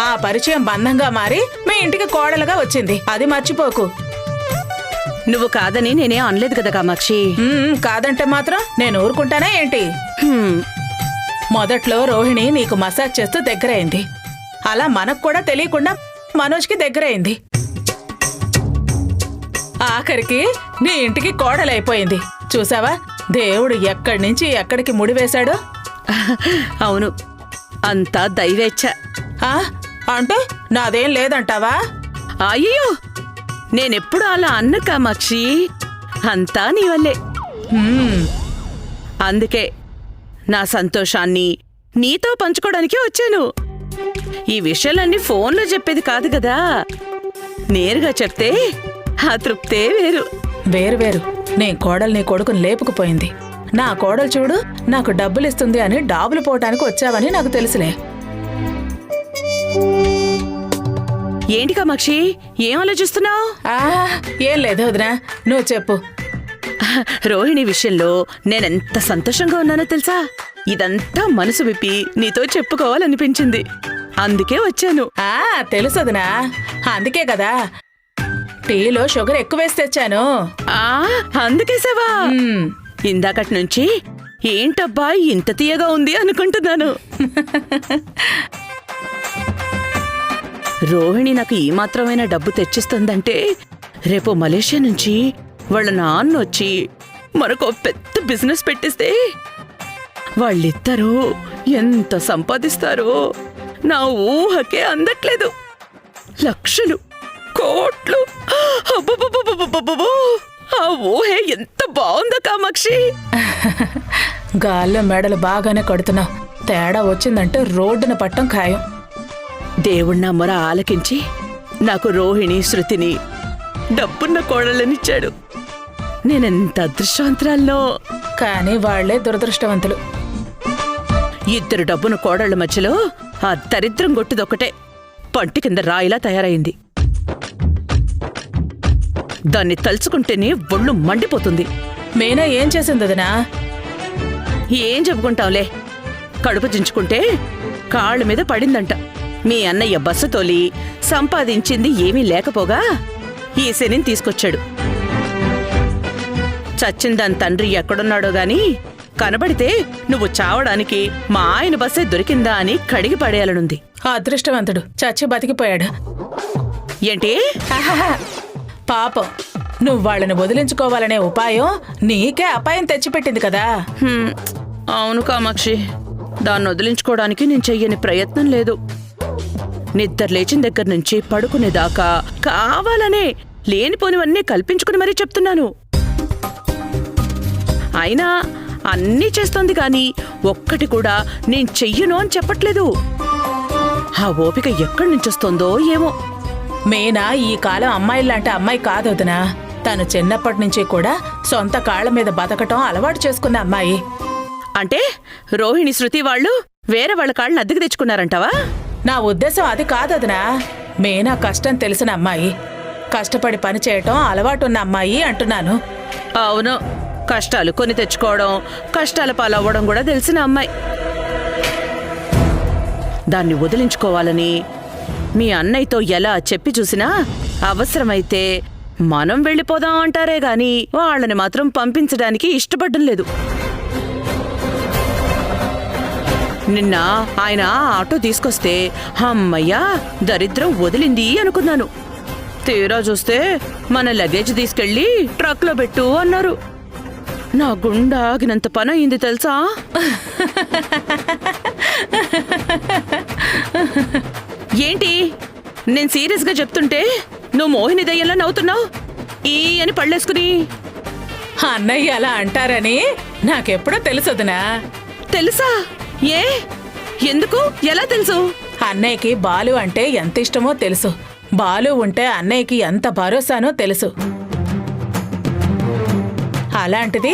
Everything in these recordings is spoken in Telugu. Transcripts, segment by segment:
ఆ పరిచయం బంధంగా మారి మీ ఇంటికి కోడలుగా వచ్చింది, అది మర్చిపోకు. నువ్వు కాదని నేనేం అనలేదు కదా కామాక్షి. కాదంటే మాత్రం నేను ఊరుకుంటానా ఏంటి? మొదట్లో రోహిణి నీకు మసాజ్ చేస్తూ దగ్గరైంది, అలా మనకు కూడా తెలియకుండా మనోజ్కి దగ్గరైంది. ఆఖరికి నీ ఇంటికి కోడలైపోయింది. చూసావా దేవుడు ఎక్కడి నుంచి ఎక్కడికి ముడివేశాడు. అవును, అంతా దైవేచ్ఛ. అంటే నాదేం లేదంటావా? అయ్యో, నేనెప్పుడు అలా అన్న కామాక్షి, అంతా నీ వల్లే. అందుకే నా సంతోషాన్ని నీతో పంచుకోవడానికి వచ్చాను. ఈ విషయాలన్నీ ఫోన్లో చెప్పేది కాదు కదా, నేరుగా చెప్తే ఆ తృప్తే వేరు. వేరు నీ కోడలు నీ కొడుకుని లేపుకుపోయింది. నా కోడలు చూడు నాకు డబ్బులిస్తుంది అని డాబులు పోవటానికి వచ్చావని నాకు తెలుసులే. ఏంటి కామాక్షి, ఏం ఆలోచిస్తున్నావు? ఏం లేదు వదినా, నువ్వు చెప్పు. రోహిణి విషయంలో నేనెంత సంతోషంగా ఉన్నానో తెలుసా? ఇదంతా మనసు విప్పి నీతో చెప్పుకోవాలనిపించింది, అందుకే వచ్చాను. తెలుసు వదినా, అందుకే కదా టీలో షుగర్ ఎక్కువేసి తెచ్చాను. అందుకేసావా? ఇందాకటి నుంచి ఏంటబ్బా ఇంత తీయగా ఉంది అనుకుంటున్నాను. రోహిణి నాకు ఈ మాత్రమైన డబ్బు తెచ్చిస్తుందంటే రేపు మలేషియా నుంచి వాళ్ళ నాన్న వచ్చి మరొక పెద్ద బిజినెస్ పెట్టిస్తే వాళ్ళిద్దరూ ఎంత సంపాదిస్తారో నా ఊహకే అందట్లేదు. లక్షలు, కోట్లు, ఆ ఊహే ఎంత బాగుందో కామాక్షి. గాల్లో మెడలు బాగానే కడుతున్నావు, తేడా వచ్చిందంటే రోడ్డున పట్టం ఖాయం. దేవుణ్ణ మొర ఆలకించి నాకు రోహిణి, శృతిని, డబ్బున్న కోడళ్ళనిచ్చాడు. నేనెంత అదృష్టవంతురాల్లో. కానీ వాళ్లే దురదృష్టవంతులు. ఇద్దరు డబ్బున కోడళ్ల మధ్యలో ఆ దరిద్రం గొట్టుదొక్కటే పంటి కింద రాయిలా తయారైంది. దాన్ని తలుచుకుంటేనే ఒళ్ళు మండిపోతుంది. మేనా ఏం చేసింది వదినా? ఏం చెప్పుకుంటాంలే, కడుపు చించుకుంటే కాళ్ళ మీద పడిందంట. మీ అన్నయ్య బస్సు తోలి సంపాదించింది ఏమీ లేకపోగా ఈ శనిని తీసుకొచ్చాడు. చచ్చిందాని తండ్రి ఎక్కడున్నాడో గాని కనబడితే నువ్వు చావడానికి మా ఆయన బస్సే దొరికిందా అని కడిగి పడేయాలనుంది. అదృష్టవంతుడు చచ్చి బతికిపోయాడు. ఏంటి? పాపం, నువ్వు వాళ్ళని వదిలించుకోవాలనే ఉపాయం నీకే అపాయం తెచ్చిపెట్టింది కదా. అవును కామాక్షి, దాన్ని వదిలించుకోవడానికి నేను చెయ్యని ప్రయత్నం లేదు. నిద్ర లేచిన దగ్గర నుంచి పడుకునేదాకా కావాలనే లేనిపోనివన్నీ కల్పించుకుని మరీ చెప్తున్నాను. అయినా అన్నీ చేస్తోంది గాని ఒక్కటి కూడా నేను చెయ్యను అని చెప్పట్లేదు. ఆ ఓపిక ఎక్కడి నుంచొస్తోందో ఏమో. మీనా ఈ కాలం అమ్మాయిలాంటి అమ్మాయి కాదు వదినా. తను చిన్నప్పటి నుంచి కూడా సొంత కాళ్ల మీద బతకటం అలవాటు చేసుకున్న అమ్మాయి. అంటే రోహిణి, శృతి వాళ్ళు వేరే వాళ్ళ కాళ్ళని అద్దెకు తెచ్చుకున్నారంటావా? నా ఉద్దేశం అది కాదొదినా. మీనా కష్టం తెలిసిన అమ్మాయి, కష్టపడి పని చేయటం అలవాటున్న అమ్మాయి అంటున్నాను. అవును, కష్టాలు కొని తెచ్చుకోవడం, కష్టాల పాలవ్వడం కూడా తెలిసిన అమ్మాయి. దాన్ని వదిలించుకోవాలని మీ అన్నయ్యతో ఎలా చెప్పి చూసినా అవసరమైతే మనం వెళ్ళిపోదాం అంటారే గాని వాళ్ళని మాత్రం పంపించడానికి ఇష్టపడ్డం లేదు. నిన్న ఆయన ఆటో తీసుకొస్తే అమ్మయ్యా దరిద్రం వదిలింది అనుకున్నాను. తీరా చూస్తే మన లగేజ్ తీసుకెళ్లి ట్రక్లో పెట్టు అన్నారు. నా గుండె ఆగినంత పని అయింది తెలుసా? ఏంటి నేను సీరియస్గా చెప్తుంటే నువ్వు మోహిని దయ్యంలా నవ్వుతున్నావు ఈ అని పళ్ళేసుకుని? అన్నయ్య అలా అంటారని నాకెప్పుడో తెలుసొదినా. తెలుసా? ఏ, ఎందుకు, ఎలా తెలుసు? అన్నయ్యకి బాలు అంటే ఎంత ఇష్టమో తెలుసు. బాలు ఉంటే అన్నయ్యకి ఎంత భరోసానో తెలుసు. అలాంటిది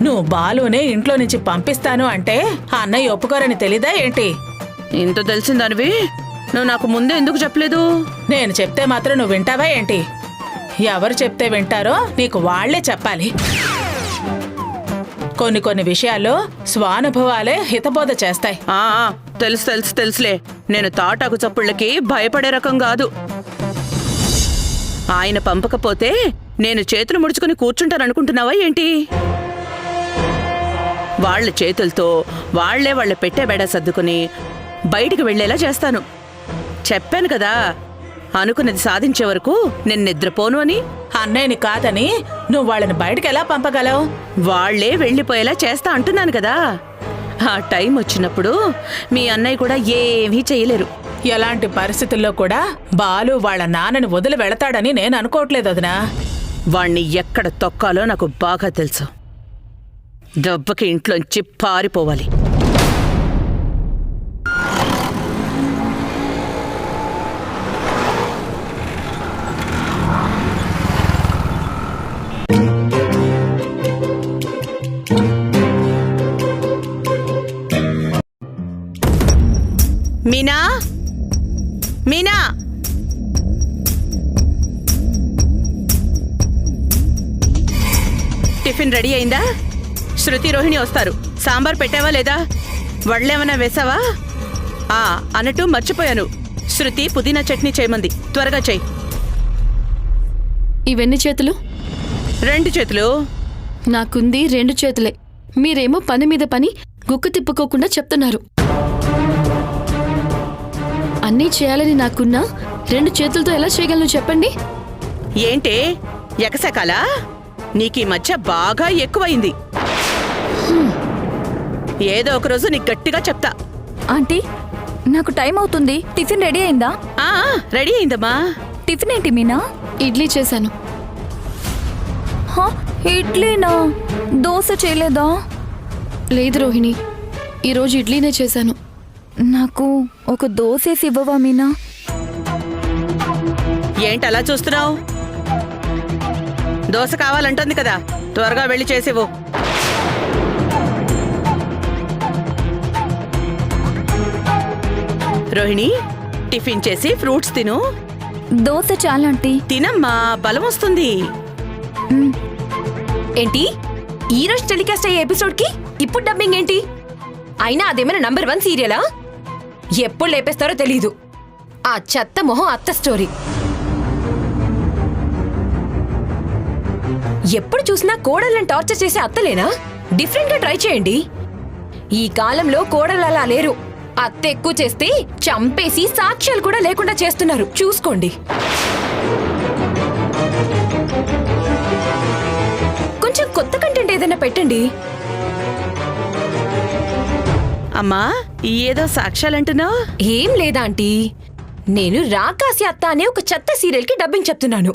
నువ్వు బాలునే ఇంట్లో నుంచి పంపిస్తాను అంటే అన్నయ్య ఒప్పుకోరని తెలీదా ఏంటి? ఇంత తెలిసిందానివి నువ్వు నాకు ముందే ఎందుకు చెప్పలేదు? నేను చెప్తే మాత్రం నువ్వు వింటావా ఏంటి? ఎవరు చెప్తే వింటారో నీకు వాళ్లే చెప్పాలి. కొన్ని విషయాల్లో స్వానుభవాలే హితబోధ చేస్తాయి. తెలుసులే. నేను తాటాకు చప్పుళ్ళకి భయపడే రకం కాదు. ఆయన పంపకపోతే నేను చేతులు ముడుచుకుని కూర్చుంటాననుకుంటున్నావా ఏంటి? వాళ్ళ చేతులతో వాళ్ళ పెట్టే బెడ సర్దుకుని బయటికి వెళ్లేలా చేస్తాను. చెప్పాను కదా, అనుకున్నది సాధించే వరకు నేను నిద్రపోను అని. అన్నయ్యని కాదని నువ్వు వాళ్ళని బయటకు ఎలా పంపగలవు? వాళ్లే వెళ్లిపోయేలా చేస్తా అంటున్నాను కదా. ఆ టైం వచ్చినప్పుడు మీ అన్నయ్య కూడా ఏమీ చెయ్యలేరు. ఎలాంటి పరిస్థితుల్లో కూడా బాలు వాళ్ళ నాన్నని వదిలి వెళతాడని నేను అనుకోవట్లేదు వదినా. వాణ్ణి ఎక్కడ తొక్కాలో నాకు బాగా తెలుసు. దెబ్బకి ఇంట్లోంచి పారిపోవాలి. మీనా, మీనా, టిఫిన్ రెడీ అయిందా? శృతి, రోహిణి వస్తారు. సాంబార్ పెట్టావా లేదా? వడ్లేమన్నా వేసావా? అన్నట్టు మర్చిపోయాను, శృతి పుదీనా చట్నీ చేయమంది. త్వరగా చెయ్యి. ఇవెన్ని చేతులు? 2 చేతులు. నాకుంది 2 చేతులే. మీరేమో పని మీద పని గుక్క తిప్పుకోకుండా చెప్తున్నారు. అన్నీ చేయాలని నాకున్నా 2 చేతులతో ఎలా చేయగలను చెప్పండి? ఏంటే ఎకసకాలా? నీకీ మధ్య బాగా ఎక్కువైంది. ఏదో ఒకరోజు నీకు గట్టిగా చెప్తా. ఆంటీ, నాకు టైం అవుతుంది. టిఫిన్ రెడీ అయిందా? రెడీ అయిందమ్మా. టిఫిన్ ఏంటి మీనా? ఇడ్లీ చేశాను. ఇడ్లీనా? దోశ చేయలేదా? లేదు రోహిణి, ఈరోజు ఇడ్లీనే చేశాను. నాకు ఒక దోశేసి ఇవ్వవా మీనా? ఏంటలా చూస్తున్నావు? దోశ కావాలంటుంది కదా, త్వరగా వెళ్ళి చేసివ్వు. రోహిణి, టిఫిన్ చేసి ఫ్రూట్స్ తిను. దోశ చాలంటీ. తినమ్మా, బలం వస్తుంది. ఏంటి ఈరోజు టెలికాస్ట్ అయ్యే ఎపిసోడ్కి ఇప్పుడు డబ్బింగ్ ఏంటి? అయినా అదేమైనా నంబర్ 1 సీరియలా? ఎప్పుడు లేపేస్తారో తెలీదు. ఆ చెత్త మొహం అత్త స్టోరీ. ఎప్పుడు చూసినా కోడళ్ళని టార్చర్ చేసే అత్తలేనా? డిఫరెంట్ గా ట్రై చేయండి. ఈ కాలంలో కోడళ్ళు అలా లేరు. అత్త ఎక్కువ చేస్తే చంపేసి సాక్ష్యాలు కూడా లేకుండా చేస్తున్నారు. చూసుకోండి. కొంచెం కొత్త కంటెంట్ ఏదైనా పెట్టండి. అమ్మా, ఏదో సాక్ష్యాలంటున్నావు? ఏం లేదా ఆంటీ, నేను రాకాసి అత్త అనే ఒక చెత్త సీరియల్ కి డబ్బింగ్ చెప్తున్నాను.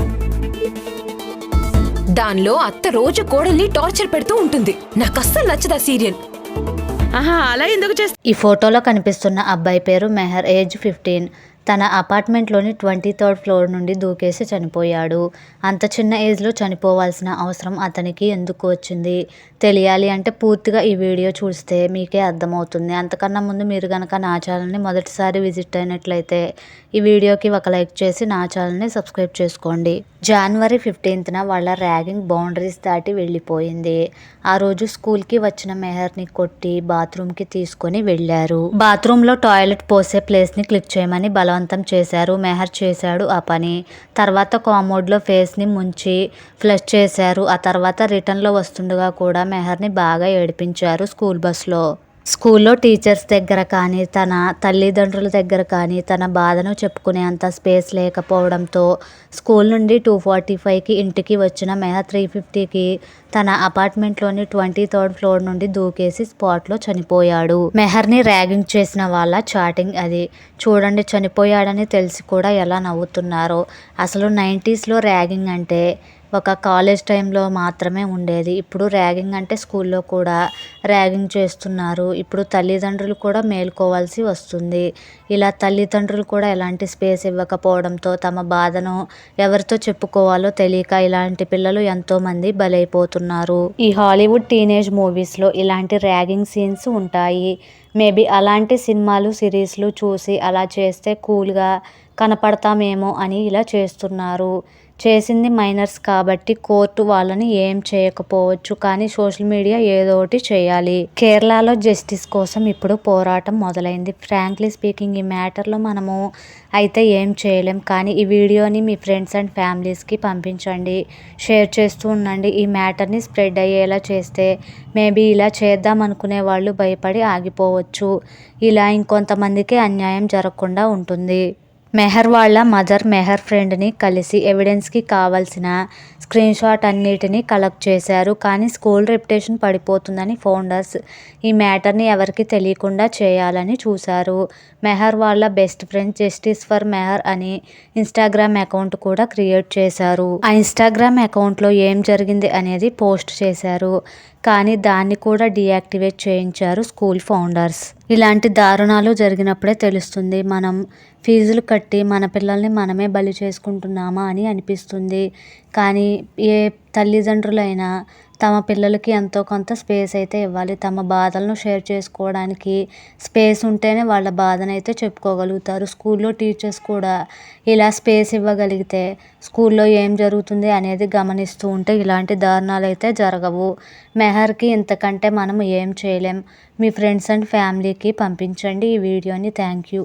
దానిలో అత్త రోజు కోడల్ని టార్చర్ పెడుతూ ఉంటుంది. నాకు అస్సలు నచ్చదా సీరియల్. అలా ఎందుకు చేస్తా? ఈ ఫోటోలో కనిపిస్తున్న అబ్బాయి పేరు మెహర్, ఏజ్ 15. తన అపార్ట్మెంట్లోని 23rd ఫ్లోర్ నుండి దూకేసి చనిపోయాడు. అంత చిన్న ఏజ్లో చనిపోవాల్సిన అవసరం అతనికి ఎందుకు వచ్చింది తెలియాలి అంటే పూర్తిగా ఈ వీడియో చూస్తే మీకే అర్థమవుతుంది. అంతకన్నా ముందు మీరు కనుక నా ఛానల్ని మొదటిసారి విజిట్ అయినట్లయితే ఈ వీడియోకి ఒక లైక్ చేసి నా ఛానల్ని సబ్స్క్రైబ్ చేసుకోండి. January 15న వాళ్ళ ర్యాగింగ్ బౌండరీస్ దాటి వెళ్ళిపోయింది. ఆ రోజు స్కూల్కి వచ్చిన మెహర్ని కొట్టి బాత్రూమ్కి తీసుకొని వెళ్ళారు. బాత్రూంలో టాయిలెట్ పోసే ప్లేస్ని క్లిక్ చేయమని బలవంతం చేశారు. మెహర్ చేశాడు ఆ పని. తర్వాత కామోడ్లో ఫేస్ని ముంచి ఫ్లష్ చేశారు. ఆ తర్వాత రిటర్న్లో వస్తుండగా కూడా మెహర్ని బాగా ఏడిపించారు స్కూల్ బస్లో. స్కూల్లో టీచర్స్ దగ్గర కానీ తన తల్లిదండ్రుల దగ్గర కానీ తన బాధను చెప్పుకునే అంత స్పేస్ లేకపోవడంతో స్కూల్ నుండి 2:45కి ఇంటికి వచ్చిన మెహర్ 3:50కి తన అపార్ట్మెంట్లోని 23rd ఫ్లోర్ నుండి దూకేసి స్పాట్లో చనిపోయాడు. మెహర్ని ర్యాగింగ్ చేసిన వాళ్ళ చాటింగ్ అది. చూడండి, చనిపోయాడని తెలిసి కూడా ఎలా నవ్వుతున్నారో. అసలు 90sలో ర్యాగింగ్ అంటే ఒక కాలేజ్ టైంలో మాత్రమే ఉండేది. ఇప్పుడు ర్యాగింగ్ అంటే స్కూల్లో కూడా ర్యాగింగ్ చేస్తున్నారు. ఇప్పుడు తల్లిదండ్రులు కూడా మేల్కోవాల్సి వస్తుంది. ఇలా తల్లిదండ్రులు కూడా ఎలాంటి స్పేస్ ఇవ్వకపోవడంతో తమ బాధను ఎవరితో చెప్పుకోవాలో తెలియక ఇలాంటి పిల్లలు ఎంతోమంది బలైపోతున్నారు. ఈ హాలీవుడ్ టీనేజ్ మూవీస్లో ఇలాంటి ర్యాగింగ్ సీన్స్ ఉంటాయి. మేబీ అలాంటి సినిమాలు సిరీస్లు చూసి అలా చేస్తే కూల్గా కనపడతామేమో అని ఇలా చేస్తున్నారు. చేసింది మైనర్స్ కాబట్టి కోర్టు వాళ్ళని ఏం చేయకపోవచ్చు, కానీ సోషల్ మీడియా ఏదో ఒకటి చేయాలి. కేరళలో జస్టిస్ కోసం ఇప్పుడు పోరాటం మొదలైంది. ఫ్రాంక్లీ స్పీకింగ్ ఈ మ్యాటర్లో మనము అయితే ఏం చేయలేం, కానీ ఈ వీడియోని మీ ఫ్రెండ్స్ అండ్ ఫ్యామిలీస్కి పంపించండి, షేర్ చేస్తూ ఉండండి. ఈ మ్యాటర్ని స్ప్రెడ్ అయ్యేలా చేస్తే మేబీ ఇలా చేద్దాం అనుకునే వాళ్ళు భయపడి ఆగిపోవచ్చు. ఇలా ఇంకొంతమందికి అన్యాయం జరగకుండా ఉంటుంది. మెహర్ వాళ్ళ మదర్ మెహర్ ఫ్రెండ్ని కలిసి ఎవిడెన్స్కి కావాల్సిన స్క్రీన్ షాట్ అన్నిటినీ కలెక్ట్ చేశారు. కానీ స్కూల్ రెప్యుటేషన్ పడిపోతుందని ఫౌండర్స్ ఈ మ్యాటర్ని ఎవరికి తెలియకుండా చేయాలని చూశారు. మెహర్ వాళ్ళ best friend justice for Mehar అని ఇన్స్టాగ్రామ్ అకౌంట్ కూడా క్రియేట్ చేశారు. ఆ ఇన్స్టాగ్రామ్ అకౌంట్లో ఏం జరిగింది అనేది పోస్ట్ చేశారు, కానీ దాన్ని కూడా డీయాక్టివేట్ చేయించారు స్కూల్ ఫౌండర్స్. ఇలాంటి దారుణాలు జరిగినప్పుడే తెలుస్తుంది మనం ఫీజులు కట్టి మన పిల్లల్ని మనమే బలి చేసుకుంటున్నామా అని అనిపిస్తుంది. కానీ ఏ తల్లిదండ్రులైనా తమ పిల్లలకి ఎంతో కొంత స్పేస్ అయితే ఇవ్వాలి. తమ బాధలను షేర్ చేసుకోవడానికి స్పేస్ ఉంటేనే వాళ్ళ బాధను అయితే చెప్పుకోగలుగుతారు. స్కూల్లో టీచర్స్ కూడా ఇలా స్పేస్ ఇవ్వగలిగితే స్కూల్లో ఏం జరుగుతుంది అనేది గమనిస్తూ ఉంటే ఇలాంటి దారుణాలు అయితే జరగవు. మెహర్కి ఇంతకంటే మనం ఏం చేయలేం. మీ ఫ్రెండ్స్ అండ్ ఫ్యామిలీకి పంపించండి ఈ వీడియోని. Thank you.